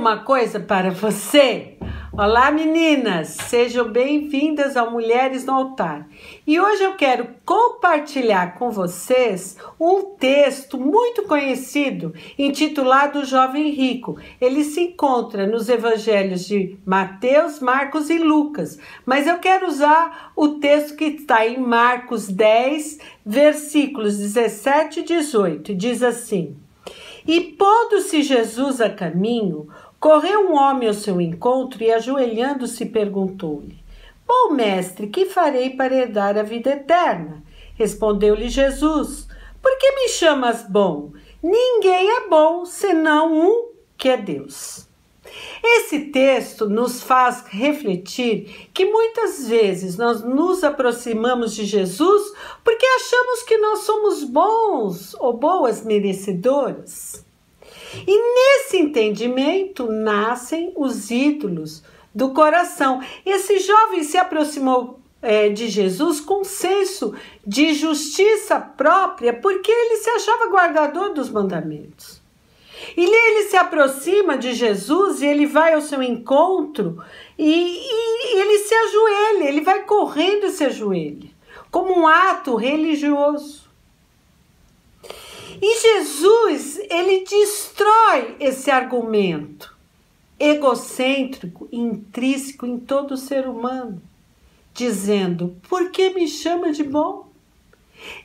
uma coisa para você? Olá meninas, sejam bem-vindas ao Mulheres no Altar. E hoje eu quero compartilhar com vocês um texto muito conhecido, intitulado O Jovem Rico. Ele se encontra nos evangelhos de Mateus, Marcos e Lucas, mas eu quero usar o texto que está em Marcos 10, versículos 17 e 18. Diz assim: E pondo-se Jesus a caminho, correu um homem ao seu encontro e, ajoelhando-se, perguntou-lhe: Bom mestre, que farei para herdar a vida eterna? Respondeu-lhe Jesus: Por que me chamas bom? Ninguém é bom, senão um, que é Deus. Esse texto nos faz refletir que muitas vezes nós nos aproximamos de Jesus porque achamos que nós somos bons ou boas merecedoras. E nesse entendimento nascem os ídolos do coração. Esse jovem se aproximou de Jesus com senso de justiça própria porque ele se achava guardador dos mandamentos. E ele se aproxima de Jesus e ele vai ao seu encontro e ele se ajoelha, ele vai correndo e se ajoelha, como um ato religioso. E Jesus, ele destrói esse argumento egocêntrico e intrínseco em todo ser humano, dizendo: por que me chama de bom?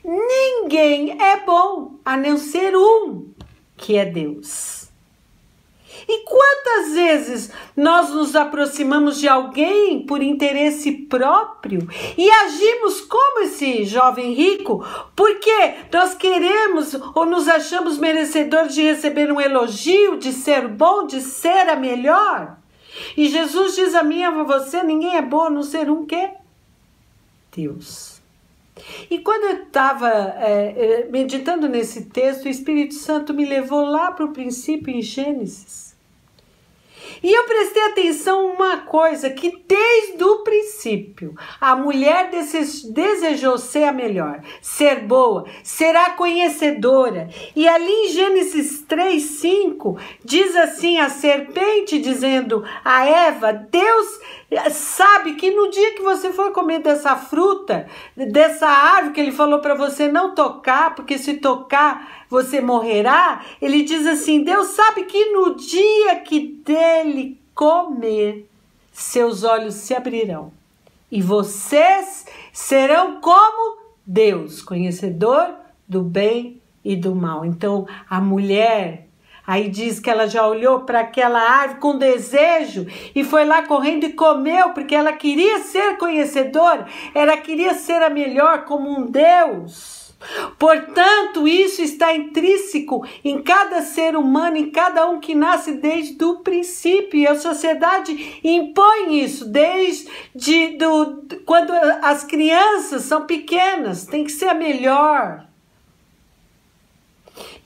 Ninguém é bom, a não ser um, que é Deus. E quantas vezes nós nos aproximamos de alguém por interesse próprio e agimos como esse jovem rico porque nós queremos ou nos achamos merecedores de receber um elogio, de ser bom, de ser a melhor? E Jesus diz a mim e a você: ninguém é bom a não ser um que? Deus. E quando eu estava meditando nesse texto, o Espírito Santo me levou lá para o princípio em Gênesis. E eu prestei atenção em uma coisa, que desde o princípio a mulher desejou ser a melhor, ser boa, será conhecedora. E ali em Gênesis 3:5 diz assim a serpente dizendo a Eva: Deus sabe que no dia que você for comer dessa fruta, dessa árvore que ele falou para você não tocar, porque se tocar você morrerá. Ele diz assim: Deus sabe que no dia que dele comer, seus olhos se abrirão e vocês serão como Deus, conhecedor do bem e do mal. Então a mulher, aí diz que ela já olhou para aquela árvore com desejo e foi lá correndo e comeu, porque ela queria ser conhecedora, ela queria ser a melhor como um Deus. Portanto, isso está intrínseco em cada ser humano, em cada um que nasce desde o princípio. E a sociedade impõe isso quando as crianças são pequenas, tem que ser a melhor.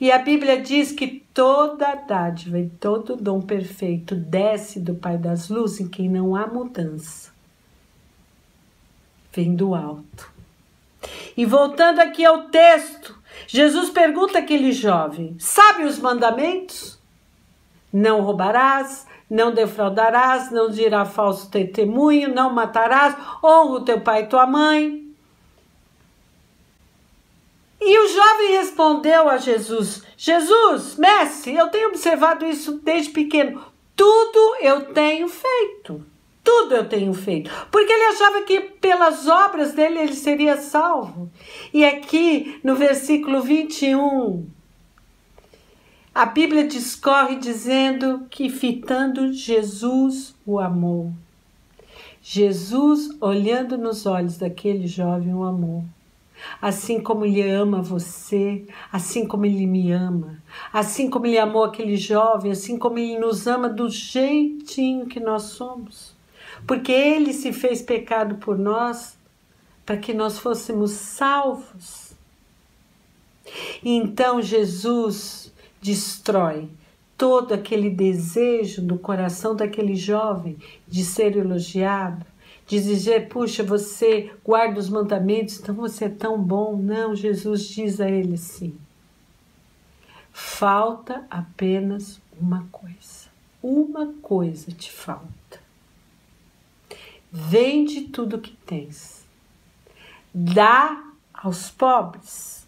E a Bíblia diz que toda dádiva e todo dom perfeito desce do Pai das Luzes, em quem não há mudança. Vem do alto. E voltando aqui ao texto, Jesus pergunta àquele jovem: sabe os mandamentos? Não roubarás, não defraudarás, não dirás falso testemunho, não matarás, honra o teu pai e tua mãe. E o jovem respondeu a Jesus: Jesus, mestre, eu tenho observado isso desde pequeno. Tudo eu tenho feito. Tudo eu tenho feito. Porque ele achava que pelas obras dele ele seria salvo. E aqui no versículo 21, a Bíblia discorre dizendo que fitando Jesus o amou. Jesus, olhando nos olhos daquele jovem, o amou. Assim como ele ama você, assim como ele me ama, assim como ele amou aquele jovem, assim como ele nos ama do jeitinho que nós somos. Porque ele se fez pecado por nós, para que nós fôssemos salvos. E então Jesus destrói todo aquele desejo do coração daquele jovem de ser elogiado, de dizer: puxa, você guarda os mandamentos, então você é tão bom. Não, Jesus diz a ele assim: falta apenas uma coisa, uma coisa te falta. Vende tudo que tens, dá aos pobres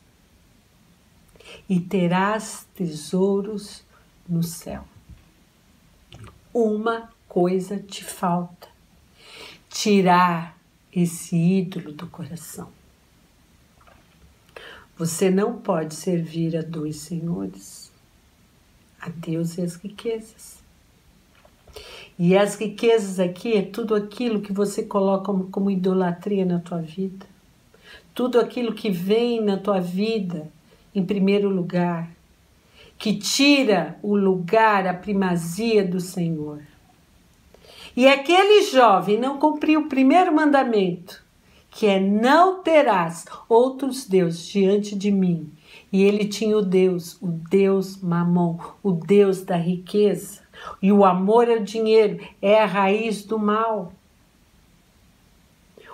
e terás tesouros no céu. Uma coisa te falta: tirar esse ídolo do coração. Você não pode servir a dois senhores, a Deus e as riquezas. E as riquezas aqui é tudo aquilo que você coloca como idolatria na tua vida. Tudo aquilo que vem na tua vida em primeiro lugar, que tira o lugar, a primazia do Senhor. E aquele jovem não cumpriu o primeiro mandamento, que é: não terás outros deuses diante de mim. E ele tinha o Deus Mamon, o Deus da riqueza. E o amor ao dinheiro é a raiz do mal.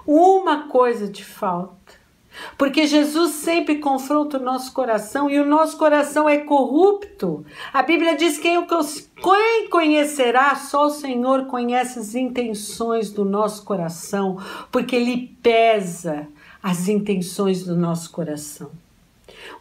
Uma coisa te falta, porque Jesus sempre confronta o nosso coração e o nosso coração é corrupto. A Bíblia diz que quem conhecerá, só o Senhor conhece as intenções do nosso coração, porque Ele pesa as intenções do nosso coração.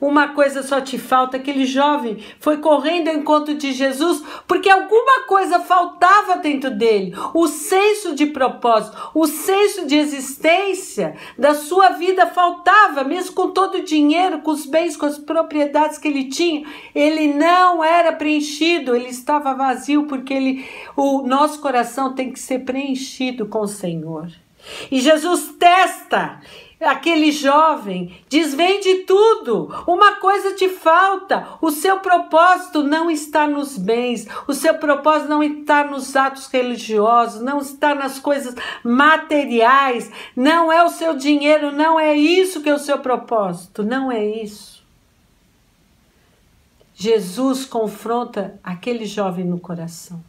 Uma coisa só te falta: aquele jovem foi correndo ao encontro de Jesus porque alguma coisa faltava dentro dele. O senso de propósito, o senso de existência da sua vida faltava, mesmo com todo o dinheiro, com os bens, com as propriedades que ele tinha. Ele não era preenchido, ele estava vazio, porque o nosso coração tem que ser preenchido com o Senhor. E Jesus testa aquele jovem, diz: vende tudo, uma coisa te falta. O seu propósito não está nos bens, o seu propósito não está nos atos religiosos, não está nas coisas materiais, não é o seu dinheiro, não é isso que é o seu propósito, não é isso. Jesus confronta aquele jovem no coração.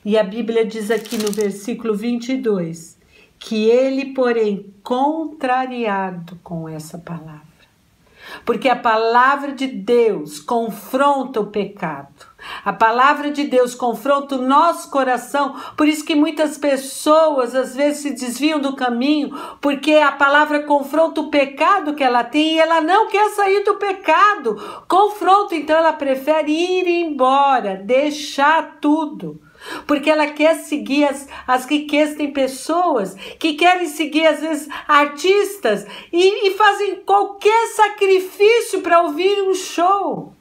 E a Bíblia diz aqui no versículo 22, que ele, porém, contrariado com essa palavra. Porque a palavra de Deus confronta o pecado. A palavra de Deus confronta o nosso coração. Por isso que muitas pessoas às vezes se desviam do caminho, porque a palavra confronta o pecado que ela tem e ela não quer sair do pecado. Confronta, então ela prefere ir embora, deixar tudo. Porque ela quer seguir as riquezas. Tem pessoas que querem seguir, às vezes, artistas e fazem qualquer sacrifício para ouvir um show.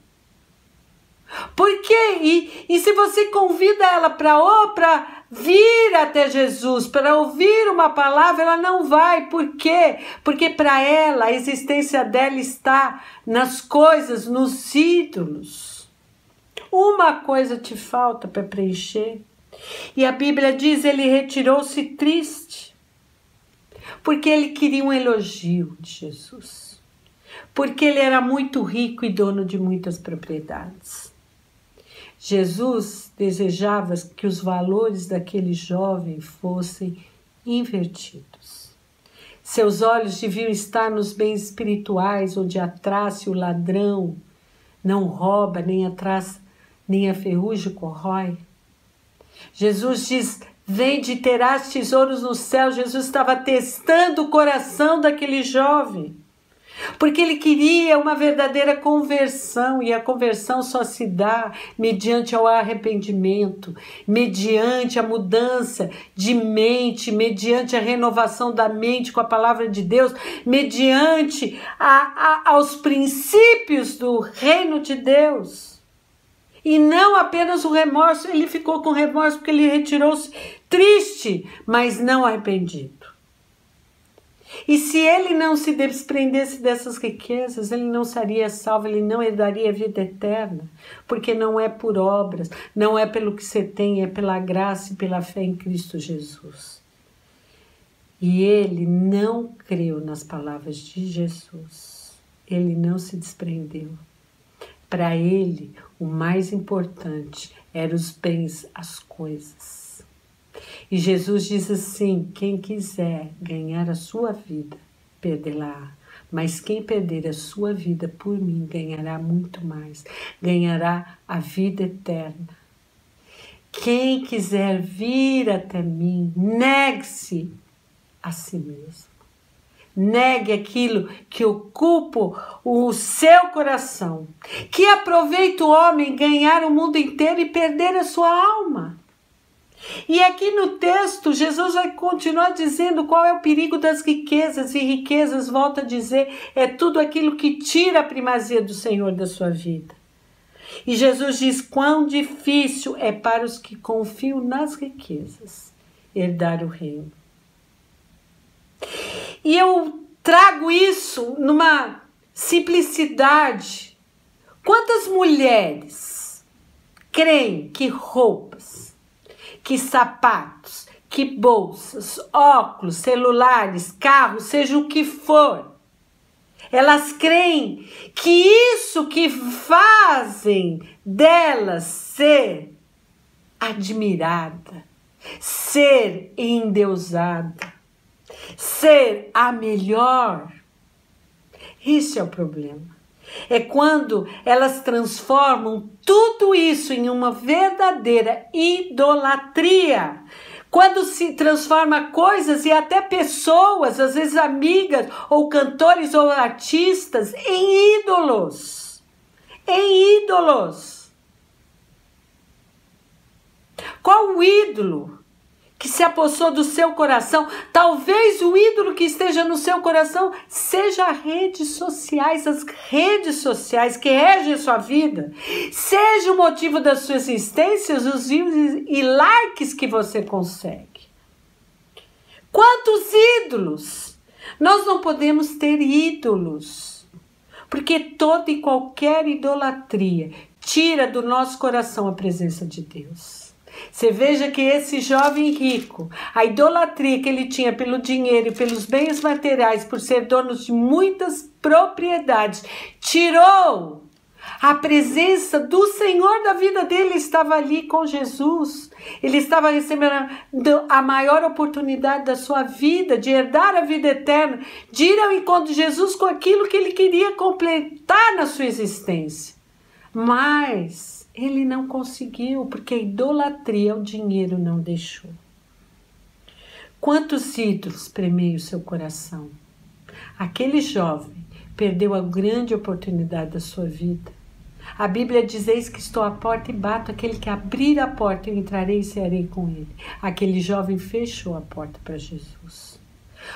Por quê? E se você convida ela para vir até Jesus, para ouvir uma palavra, ela não vai. Por quê? Porque para ela a existência dela está nas coisas, nos ídolos. Uma coisa te falta para preencher. E a Bíblia diz: ele retirou-se triste, porque ele queria um elogio de Jesus, porque ele era muito rico e dono de muitas propriedades. Jesus desejava que os valores daquele jovem fossem invertidos. Seus olhos deviam estar nos bens espirituais, onde a traça e o ladrão não rouba, nem a ferrugem corrói. Jesus diz: vende e terás tesouros no céu. Jesus estava testando o coração daquele jovem, porque ele queria uma verdadeira conversão, e a conversão só se dá mediante o arrependimento, mediante a mudança de mente, mediante a renovação da mente com a palavra de Deus, mediante aos princípios do reino de Deus. E não apenas o remorso. Ele ficou com remorso porque ele retirou-se triste, mas não arrependido. E se ele não se desprendesse dessas riquezas, ele não seria salvo, ele não herdaria a vida eterna, porque não é por obras, não é pelo que você tem, é pela graça e pela fé em Cristo Jesus. E ele não creu nas palavras de Jesus, ele não se desprendeu. Para ele, o mais importante eram os bens, as coisas. E Jesus diz assim: quem quiser ganhar a sua vida, perdê-la. Mas quem perder a sua vida por mim, ganhará muito mais. Ganhará a vida eterna. Quem quiser vir até mim, negue-se a si mesmo. Negue aquilo que ocupa o seu coração. Que aproveita o homem ganhar o mundo inteiro e perder a sua alma. E aqui no texto, Jesus vai continuar dizendo qual é o perigo das riquezas. E riquezas, volta a dizer, é tudo aquilo que tira a primazia do Senhor da sua vida. E Jesus diz quão difícil é para os que confiam nas riquezas herdar o reino. E eu trago isso numa simplicidade. Quantas mulheres creem que roupas, que sapatos, que bolsas, óculos, celulares, carros, seja o que for, elas creem que isso que fazem delas ser admirada, ser endeusada, ser a melhor. Esse é o problema. É quando elas transformam tudo isso em uma verdadeira idolatria. Quando se transforma coisas e até pessoas, às vezes amigas, ou cantores ou artistas, em ídolos. Em ídolos. Qual o ídolo que se apossou do seu coração? Talvez o ídolo que esteja no seu coração seja as redes sociais que regem a sua vida. Seja o motivo das suas existências, os views e likes que você consegue. Quantos ídolos? Nós não podemos ter ídolos, porque toda e qualquer idolatria tira do nosso coração a presença de Deus. Você veja que esse jovem rico, a idolatria que ele tinha pelo dinheiro e pelos bens materiais, por ser dono de muitas propriedades, tirou a presença do Senhor da vida dele. Estava ali com Jesus. Ele estava recebendo a maior oportunidade da sua vida, de herdar a vida eterna, de ir ao encontro de Jesus com aquilo que ele queria completar na sua existência. Mas ele não conseguiu, porque a idolatria, o dinheiro não deixou. Quantos ídolos premeiam o seu coração? Aquele jovem perdeu a grande oportunidade da sua vida. A Bíblia diz: eis que estou à porta e bato, aquele que abrir a porta eu entrarei e cearei com ele. Aquele jovem fechou a porta para Jesus.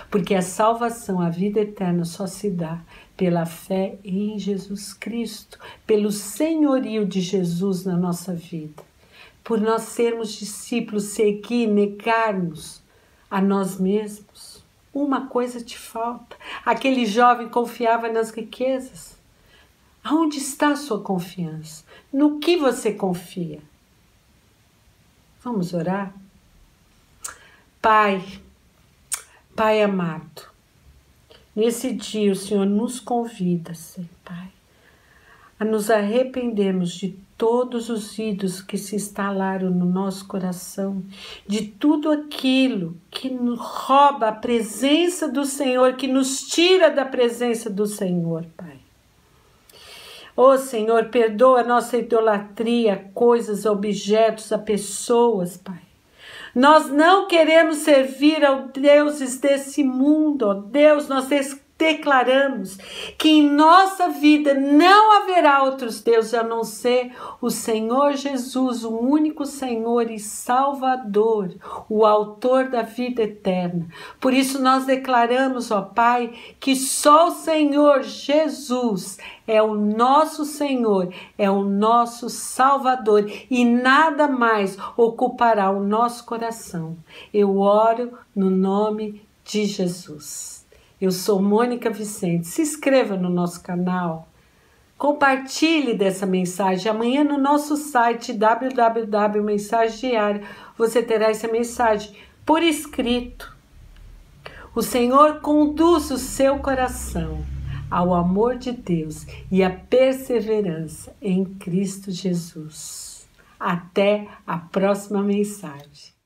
Porque a salvação, a vida eterna só se dá pela fé em Jesus Cristo, pelo senhorio de Jesus na nossa vida. Por nós sermos discípulos, seguir, negarmos a nós mesmos. Uma coisa te falta. Aquele jovem confiava nas riquezas. Aonde está a sua confiança? No que você confia? Vamos orar? Pai amado, nesse dia o Senhor nos convida, Senhor Pai, a nos arrependermos de todos os ídolos que se instalaram no nosso coração, de tudo aquilo que nos rouba a presença do Senhor, que nos tira da presença do Senhor, Pai. Ô Senhor, perdoa a nossa idolatria a coisas, a objetos, a pessoas, Pai. Nós não queremos servir aos deuses desse mundo, ó Deus, nós declaramos que em nossa vida não haverá outros deuses a não ser o Senhor Jesus, o único Senhor e Salvador, o autor da vida eterna. Por isso nós declaramos, ó Pai, que só o Senhor Jesus é o nosso Senhor, é o nosso Salvador e nada mais ocupará o nosso coração. Eu oro no nome de Jesus. Eu sou Mônica Vicente. Se inscreva no nosso canal. Compartilhe dessa mensagem. Amanhã no nosso site www.mensagem diária você terá essa mensagem por escrito. O Senhor conduz o seu coração ao amor de Deus e à perseverança em Cristo Jesus. Até a próxima mensagem.